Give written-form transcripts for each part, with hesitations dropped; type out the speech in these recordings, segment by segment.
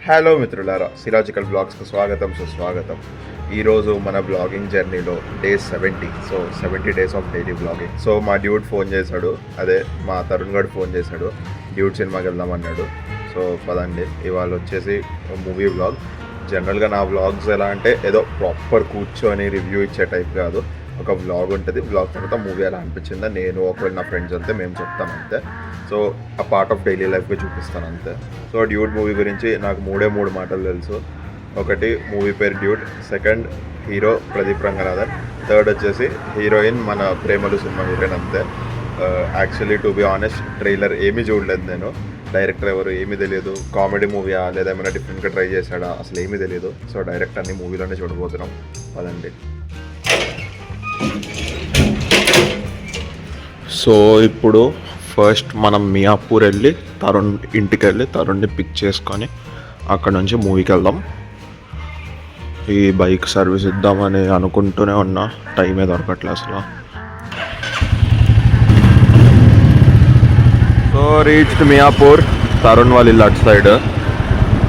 Hello మిత్రులారా, సిరాజికల్ బ్లాగ్స్కు స్వాగతం సుస్వాగతం. ఈరోజు మన బ్లాగింగ్ జర్నీలో day 70. So 70 days of daily blogging. So మా డ్యూడ్ ఫోన్ చేశాడు, అదే మా తరుణ్ గడ్ ఫోన్ చేశాడు, డ్యూడ్ సినిమాకి వెళ్దాం అన్నాడు. సో పదండి, ఇవాళ వచ్చేసి మూవీ బ్లాగ్. జనరల్గా నా బ్లాగ్స్ ఎలా అంటే ఏదో ప్రాపర్ కూర్చొని రివ్యూ ఇచ్చే టైప్ కాదు. ఒక వ్లాగ్ ఉంటుంది, వ్లాగ్ తర్వాత మూవీ ఎలా అనిపించిందో నేను ఒకవేళ నా ఫ్రెండ్స్ అంతే మేము చెప్తాం అంతే. సో ఆ పార్ట్ ఆఫ్ డైలీ లైఫ్గా చూపిస్తాను అంతే. సో డ్యూడ్ మూవీ గురించి నాకు మూడు మాటలు తెలుసు. ఒకటి, మూవీ పేరు dude. Second, hero Pradeep Ranganathan. Third వచ్చేసి హీరోయిన్ మన ప్రేమలు సినిమా హీరోయిన్ అంతే. Actually to be honest, trailer ఏమీ చూడలేదు నేను. డైరెక్టర్ ఎవరు ఏమీ తెలియదు, కామెడీ మూవీయా లేదా ఏమైనా డిఫరెంట్గా ట్రై చేశాడా అసలు ఏమీ తెలియదు. సో డైరెక్ట్ అన్ని మూవీలోనే చూడబోతున్నాం. పదండి. సో ఇప్పుడు ఫస్ట్ మనం మియాపూర్ వెళ్ళి తరుణ్ ఇంటికి వెళ్ళి తరుణ్ని పిక్ చేసుకొని అక్కడ నుంచి మూవీకి వెళ్దాం. ఈ బైక్ సర్వీస్ ఇద్దామని అనుకుంటూనే ఉన్నా, టైమే దొరకట్లే అసలు. So reached Miyapur. తరుణ్ వాళ్ళ ఇల్లు అటు సైడ్.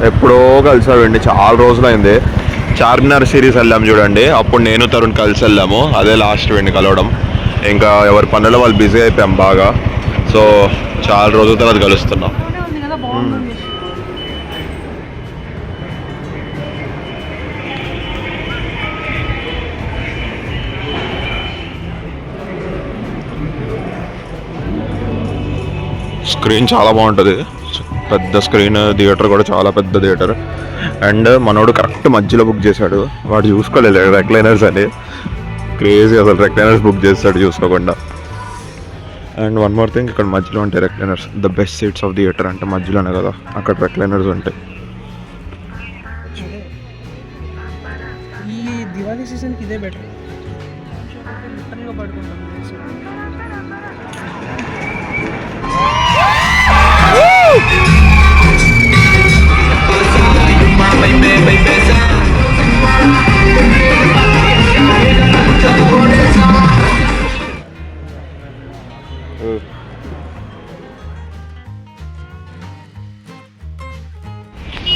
ఎప్పుడో కలిసామండి, చాలా రోజులైంది. చార్మినార్ సిరీస్ వెళ్ళాము చూడండి, అప్పుడు నేను తరుణ్ కలిసి వెళ్ళాము. అదే లాస్ట్ వెండి కలవడం. ఇంకా ఎవరి పనుల్లో వాళ్ళు బిజీ అయిపోయాం బాగా. సో చాలా రోజుల తర్వాత కలుస్తున్నాం. స్క్రీన్ చాలా బాగుంటుంది, పెద్ద స్క్రీన్. థియేటర్ కూడా చాలా పెద్ద థియేటర్. అండ్ మనోడు కరెక్ట్ మధ్యలో బుక్ చేశాడు, వాడు చూసుకోలేదు రెక్లైనర్స్ అని. క్రేజీ అసలు, రెక్లైనర్స్ బుక్ చేస్తాడు చూసుకోకుండా. అండ్ వన్ మోర్ థింగ్, ఇక్కడ మధ్యలో ఉంటాయి recliners. The best seats of theatre అంటే మధ్యలోనే కదా, అక్కడ రెక్లైనర్స్ ఉంటాయి. ఈ దివాళీ సీజన్కి ఇదే బెటర్.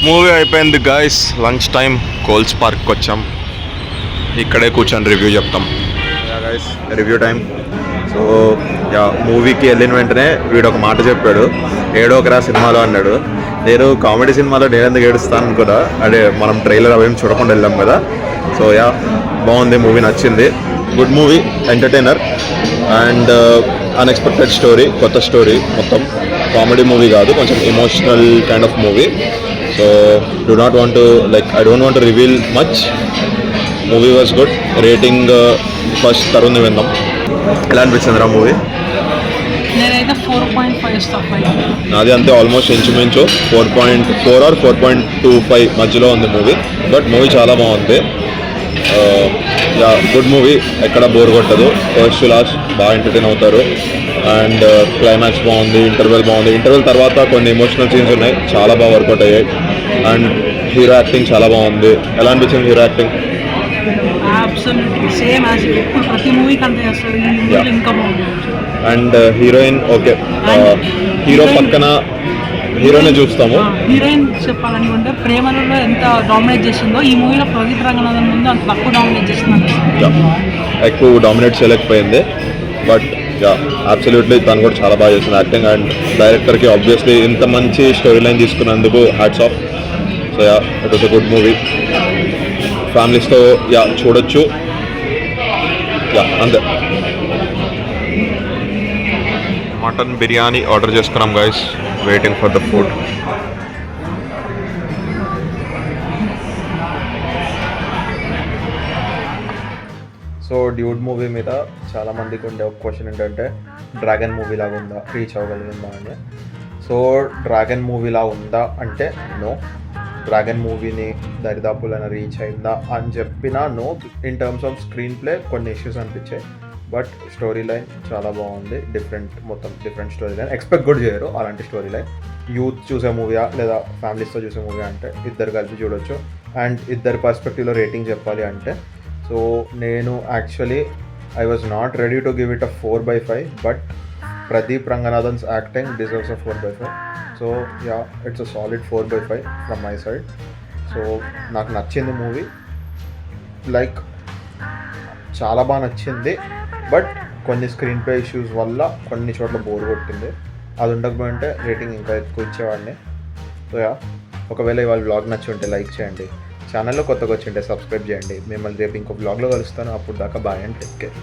మూవీ అయిపోయింది గాయస్, లంచ్ టైం. కోల్స్ పార్క్కి వచ్చాం, ఇక్కడే కూర్చొని రివ్యూ చెప్తాం. Guys, review time. సో మూవీకి వెళ్ళిన వెంటనే వీడు ఒక మాట చెప్పాడు, ఏడోకరా సినిమాలో అన్నాడు. నేను కామెడీ సినిమాలో నేను ఎందుకు ఏడుస్తాను అనుకున్నా, అదే మనం ట్రైలర్ అవేం చూడకుండా వెళ్ళాం కదా. సో బాగుంది, మూవీ నచ్చింది. Good movie, entertainer and unexpected story, కొత్త స్టోరీ. మొత్తం కామెడీ మూవీ కాదు, కొంచెం emotional kind of movie. So I don't want to reveal much. Movie was good. Rating first Tarun విందాం. ఎలా అనిపించింది రా మూవీ? నేనైతే 4.5 ఇస్తాను. నాది అంతే, ఆల్మోస్ట్ ఇంచుమించు 4.4 or 4.25 మధ్యలో ఉంది మూవీ. బట్ మూవీ చాలా బాగుంది. గుడ్ మూవీ, ఎక్కడ బోర్ కొట్టదు. ఫస్ట్ టు లాస్ట్ బాగా ఎంటర్టైన్ అవుతారు. అండ్ క్లైమాక్స్ బాగుంది, ఇంటర్వెల్ బాగుంది. ఇంటర్వెల్ తర్వాత కొన్ని ఎమోషనల్ సీన్స్ ఉన్నాయి, చాలా బాగా వర్కౌట్ అయ్యాయి. అండ్ హీరో యాక్టింగ్ చాలా బాగుంది. ఎలా అనిపించింది hero acting? And heroine okay, hero పక్కన హీరోయిన్ చూస్తాము. హీరోయిన్ చెప్పాలనుకుంటే ప్రేమలో ఎంత డామినేట్ చేసిందో ఈ మూవీలో ప్రదీప్ రంగనాథన్ ముందు అంత తక్కువ డామినేట్ చేస్తుంది. ఎక్కువ డామినేట్ చేయలేకపోయింది. బట్ అబ్సల్యూట్లీ తను కూడా చాలా బాగా చేసింది యాక్టింగ్. అండ్ డైరెక్టర్కి ఆబ్వియస్లీ ఇంత మంచి స్టోరీ లైన్ తీసుకున్నందుకు hats off. So it was a good movie. ఫ్యామిలీస్తో చూడొచ్చు. అంతే. మటన్ బిర్యానీ ఆర్డర్ చేసుకున్నాం guys, waiting for the food. So dude movie మీద చాలామందికి ఉండే ఒక క్వశ్చన్ ఏంటంటే, డ్రాగన్ మూవీ లాగా ఉందా, రీచ్ అవ్వగలిగిందా అని. సో డ్రాగన్ మూవీలా ఉందా అంటే నో. డ్రాగన్ మూవీని దరిదాపులను రీచ్ అయిందా అని చెప్పినా no. In terms of screenplay కొన్ని ఇష్యూస్ అనిపించాయి. బట్ స్టోరీ లైన్ చాలా బాగుంది. మొత్తం డిఫరెంట్ స్టోరీ లైన్. ఎక్స్పెక్ట్ కూడా చేయరు అలాంటి స్టోరీ లైన్. యూత్ చూసే మూవీయా లేదా ఫ్యామిలీస్తో చూసే మూవీ అంటే ఇద్దరు కలిపి చూడొచ్చు. అండ్ ఇద్దరు పర్స్పెక్టివ్లో రేటింగ్ చెప్పాలి అంటే, సో నేను actually I was not ready to give it a 4/5. But Pradeep Ranganathan's acting deserves a 4/5. So yeah, it's a solid 4/5 from my side. So నాకు నచ్చింది మూవీ, లైక్ చాలా బాగా నచ్చింది. బట్ కొన్ని స్క్రీన్ ప్లే ఇష్యూస్ వల్ల కొన్ని చోట్ల బోర్ కొట్టింది. అది ఉండకపోయింటే రేటింగ్ ఇంకా ఎక్కువ ఇచ్చేవాడిని. సో యా, ఒకవేళ ఇవాళ వ్లాగ్ నచ్చి ఉంటే లైక్ చేయండి, ఛానల్లో కొత్తగా వచ్చి ఉంటే సబ్స్క్రైబ్ చేయండి. మిమ్మల్ని రేపు ఇంకో వ్లాగ్లో కలుస్తాను. అప్పుడు దాకా బాయ్ అండ్ టేక్ కేర్.